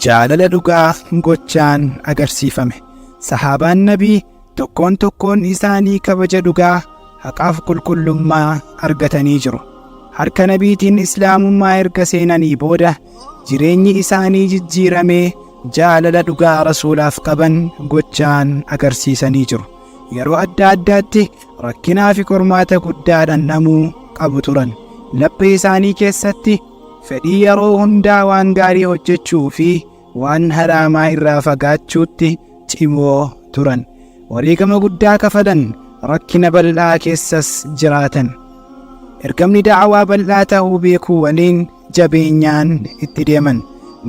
jaalala dhugaa gochaan agarsiifame. Sahaabaan nabii tokkoon isaanii kabaja dhugaa haqaaf qulqullummaa argatanii jiru. Harka nabiitiin islaamummaa erga seenanii booda jireenyi isaanii jijjiiramee jaalala dhugaa rasuulaaf qaban gochaan agarsiisanii jiru. Yeroo adda addaatti rakkinaa fi qormaata guddaa dhandhamuu qabu turan. Laphee isaanii keessatti fedhii yeroo hundaa waan gaarii hojjechuu fi waan haraamaa irraa fagaachuutti cimoo turan. Wareegama guddaa kafalan, rakkina bal'aa keessas jiraatan. Ergamni da'awaa bal'aa ta'uu beekuu waliin jabeenyaan itti deeman.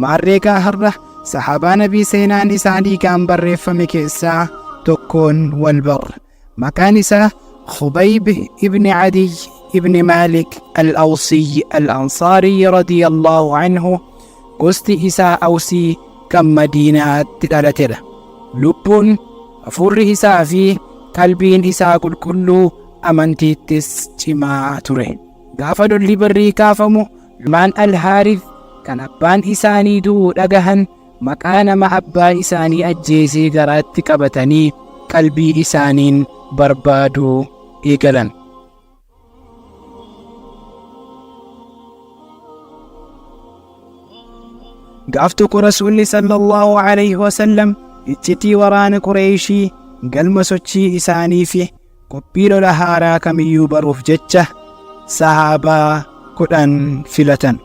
Maarreegaa har'a sahaabaa nabii seenaan isaanii kan barreeffame keessaa tokkoon wal barra. Maqaan isaa Khubayb ibn Adiy ibn Malik al-Awsi al-Ansaari radiyallahu anhu, gosti isaa Awsii kan Madiinaatti dhalatedha. Lubbuun, hafuurri isaa fi qalbiin isaa qulqulluu amantiittis cimaa ture. Gaafa lolli barrii kaafamu ilmaan Al-Haarith kan abbaan isaanii du'uu dhagahan maqaa nama abbaa isaanii ajjeesee garaatti qabatanii qalbii isaaniin barbaaduu eegalan. Gaaf tokko Rasuulli sallallahu alayhi wasallam iccitii waraana Qureeshii galma sochii isaanii fi qophii lola haaraa kamiyyuu baruuf jecha sahaabaa 10 filatan.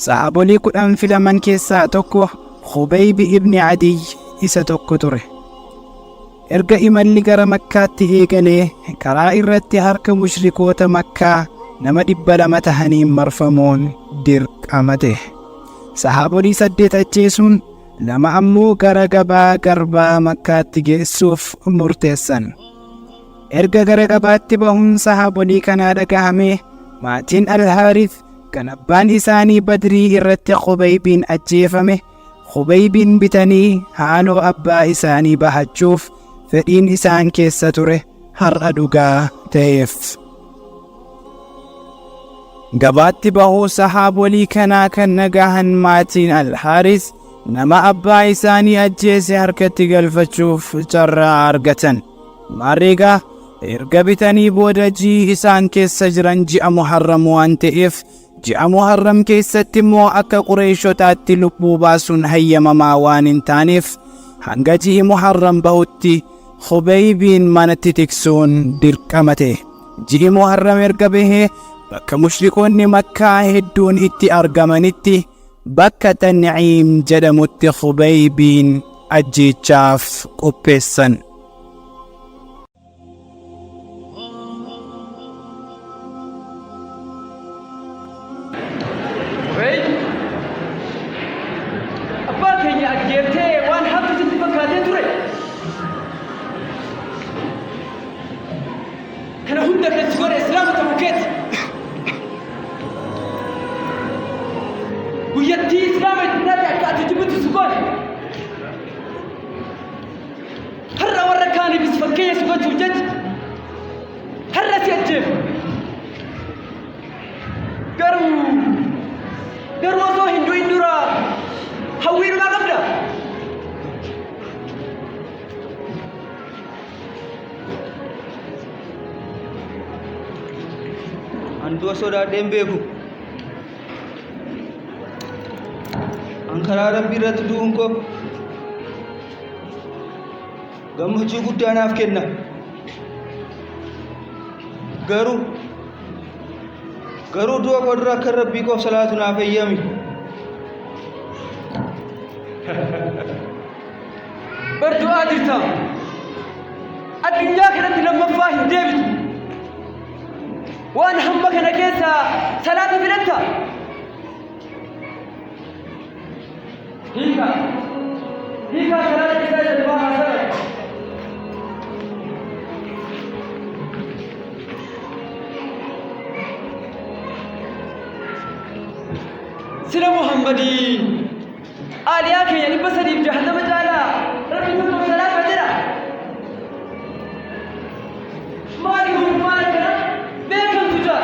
Sahaabolii 10 filaman keessaa tokko Khubayb ibn Adiy isa tokko ture. Erga imalli gara Makkaatti eegalee karaa irratti harka mushrikoota Makkaa nama 200 tahaniin marfamuun dirqamate. Sahaabolii 8 ajjeesuun 2 ammoo gara gabaa garbaa Makkaatti geessuuf murteessan. Erga gara gabaatti bahuun sahaabolii kanaa dhagahame, maatiin Al-Haarith kan abbaan isaanii Badrii irratti Khubaybin ajjeefame, Khubaybin bitanii haaloo abbaa isaanii bahachuuf fedhiin isaan keessa ture har'a dhugaa ta'eef. Gabaatti bahuu sahaabolii kanaa kan nagahan maatiin Al-Haarith nama abbaa isaanii ajjeese harkatti galfachuuf carraa argatan. Maarreegaa erga bitanii booda ji'i isaan keessa jiran ji'a Muharram waan ta'eef, ji'a Muharram keessatti immoo akka Qureeshotaatti lubbuu baasuun hayyamamaa waan hin taaneef, hanga ji'i Muharram bahutti Khubaybin manatti tiksuun dirqamate. Ji'i Muharram erga bahee bakka mushrikoonni Makkaa hedduun itti argamanitti bakka Tan'iim jedhamutti Khubaybin ajjeechaaf qopheessan. Antu sodaadheen beeku. Karaa Rabbii irratti du'uun koo gammachuu guddaa naaf kenna. Garuu du'a koo dura akka Rabbii koof salaatu naaf eeyyami. Bar du'aa jirta. Addunyaa kanatti lammaffaa hin deebitu. Waan hamma kana keessa salaata filatta. Hiika salaata isaa jalbaa haasara. Sila Muhammadiin aaliyaa keenya 360 caalaa Rabbi tokko salaata jira. Maali hummaan kana beekamtu jaa.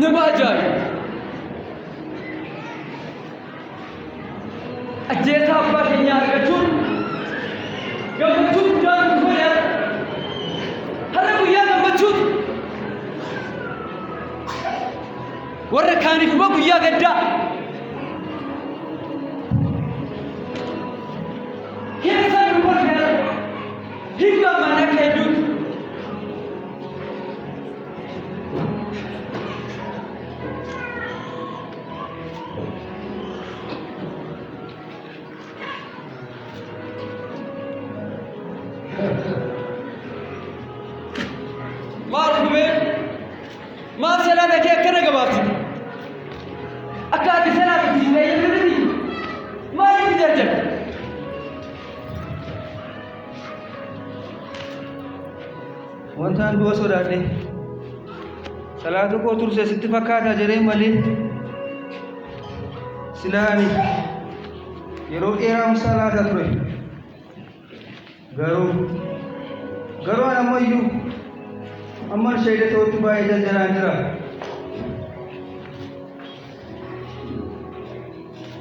Nama ajaa'iba. ajjeesaa abbaa keenyaa argachuun gammachuu guddaa nuuf godhan. Har'a guyyaa gammachuuti. Warra kaaniif immoo guyyaa gaddaa. Keessaa dubbaa kana hin gammanne akka hedduuti. Maal gubee? Maal salaata kee akkana gabaabsi? Akka ati salaata siistee jirti maaliif jarjara? Wantaan du'a sodaadhe salaata koo turse sitti fakkaata jedhee malee silaa ani yeroo dheeraa salaata ture. Garuu ani ammayyuu amman shaayida ta'utti baay'ee jarjaraan jira.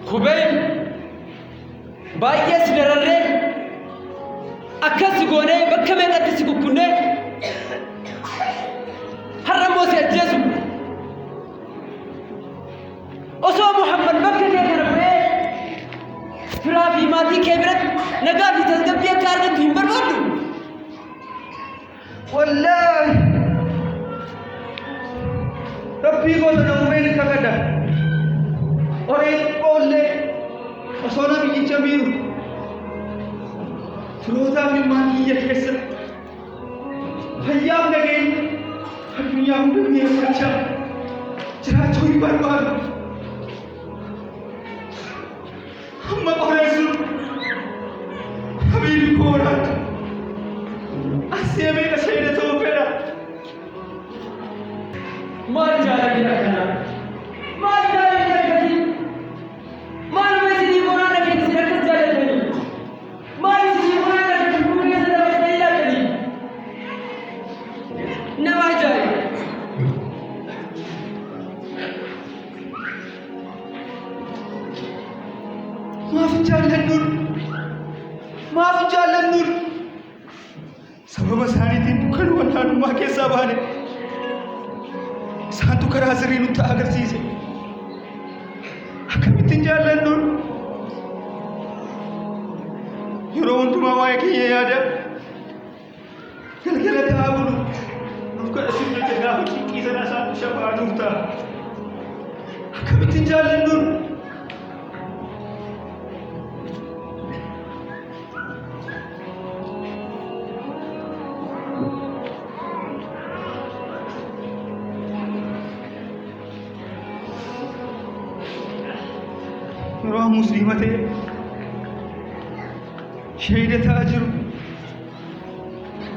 Kubeen baay'ee si dararree akkas si goonee bakka meeqatti si kukkunnee har'a immoo si ajjeesu. Osoo Muhammad bakka kee kana bu'ee firaa fi maatii kee biratti nagaa fi tasgabbii akka argattu hin barbaaddu. Wallaahi rabbii gosa namumeen akka gadda oreen oollee osoo na biyyicha miiru firootaa fi maatii kiyya keessa fayyaaf nageenya addunyaa hunda mi'eeffachaa jiraachuu hin barbaadu. Amma qoreessuun habiibi kooraatu asii meeqa shaayida ta'uu fedha. Maal jaalalli akkanaa? Maal jaalalli akkasii? Maal isinii boonaan akka isin akkas jaalatanii? Maal isinii boonaan akka lubbuu keessa dabalatanii ilaalanii? Nama ajaa'iba! Maaf jaallannuun sababa isaaniitiin dukkanuu wallaanummaa keessaa baane isaantu karaa sirrii nutti agarsiise. Akkamittiin jaallannuun yeroo hundumaa waa'ee keenya yaada galgala ta'aa bulu nuuf kadhachuu jecha gaafa xiqqii sana isaantu shafaatuuf ta'a. Akkamittiin jaallannuun yeroo musliima ta'e shaayida ta'aa jiru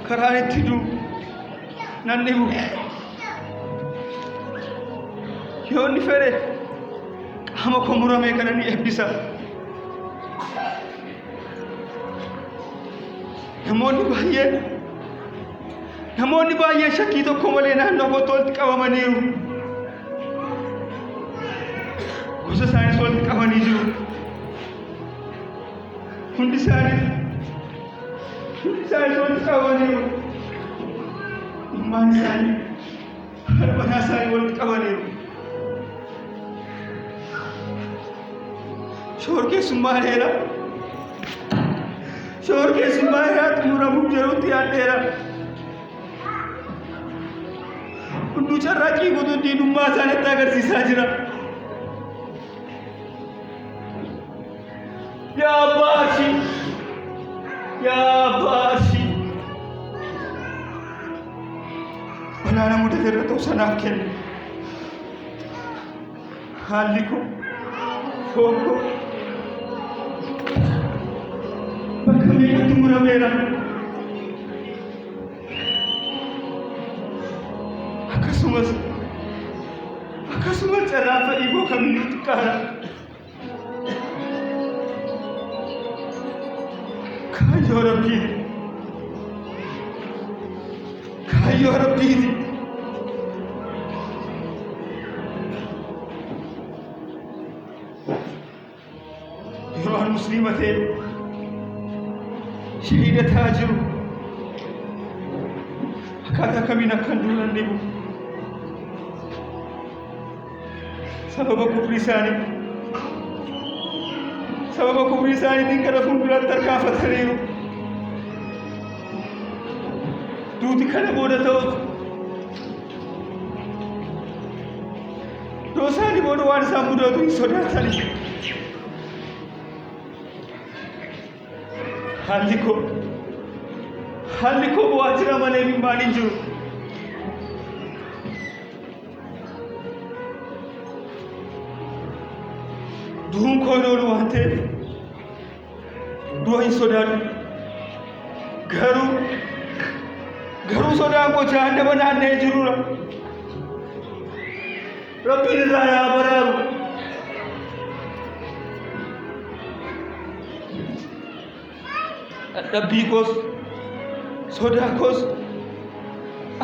karaan itti du'u nan dhibu. Yoo inni fedhe qaama koo muramee kana ni eebbisa. Namoonni baay'een shakkii tokko malee naannoo kootti walitti qabamaniiru. Gosa isaanis walitti qabanii jiru. Hundi isaanis walitti qabamaniiru. Ilmaan isaanii harbanaa isaanii walitti qabaniiru. Shorkeessummaa dheeraa xumuramuuf jirutti yaaddeera. Hunduu carraaqqii guutuun diinummaa isaanitti agarsiisaa jira. Yaa Abbaasi walaana mudate irra ta'u sanaaf kenna. Haalli koo foon koo bakka meeqatti murameera. Akkasumas carraan fedhii koo kamiyyuu xiqqaadha. Kaayyoo Rabbiiti. Yeroo ani musliima ta'e shahiidataa jiru akkaataa kamiin akkan duunan dhibu sababa kufrii isaaniitiin gara fuulduratti tarkaanfataniiru. Duuti kana booda ta'us yoo isaanii booda waan isaan mudatu hin sodaatani. Haalli koo bu'aa jira malee mimmaan hin jiru. Du'uun koo hin oolu waan ta'eef du'a hin sodaadhu. Garuu sodaan koo jahannama naanna'ee jirudha. Rabbiin irraa yaa baraaru. Dadhabbii koos sodaa koos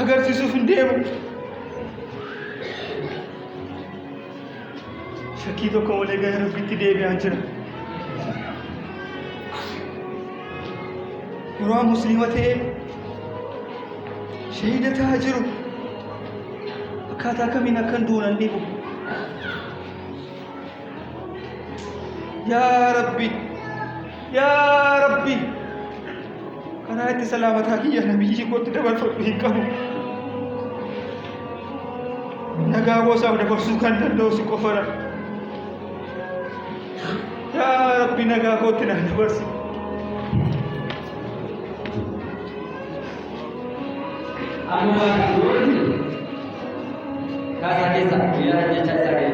agarsiisuuf hin deemu. Shakkii tokko malee gara Rabbiitti deebi'aan jira. Yeroo musliima ta'ee shahiidataa jiru akkaataa kamiin akkan duunan dhibu. Yaa Rabbi karaa itti salaamataa kiyya nabiyyi kootti dabarfadhu hin qabu. Nagaa goosaaf dabarsuu kan danda'u si qofadha. Yaa Rabbi nagaa kootti na dabarsi. Anu kasa desa, bila jejak saya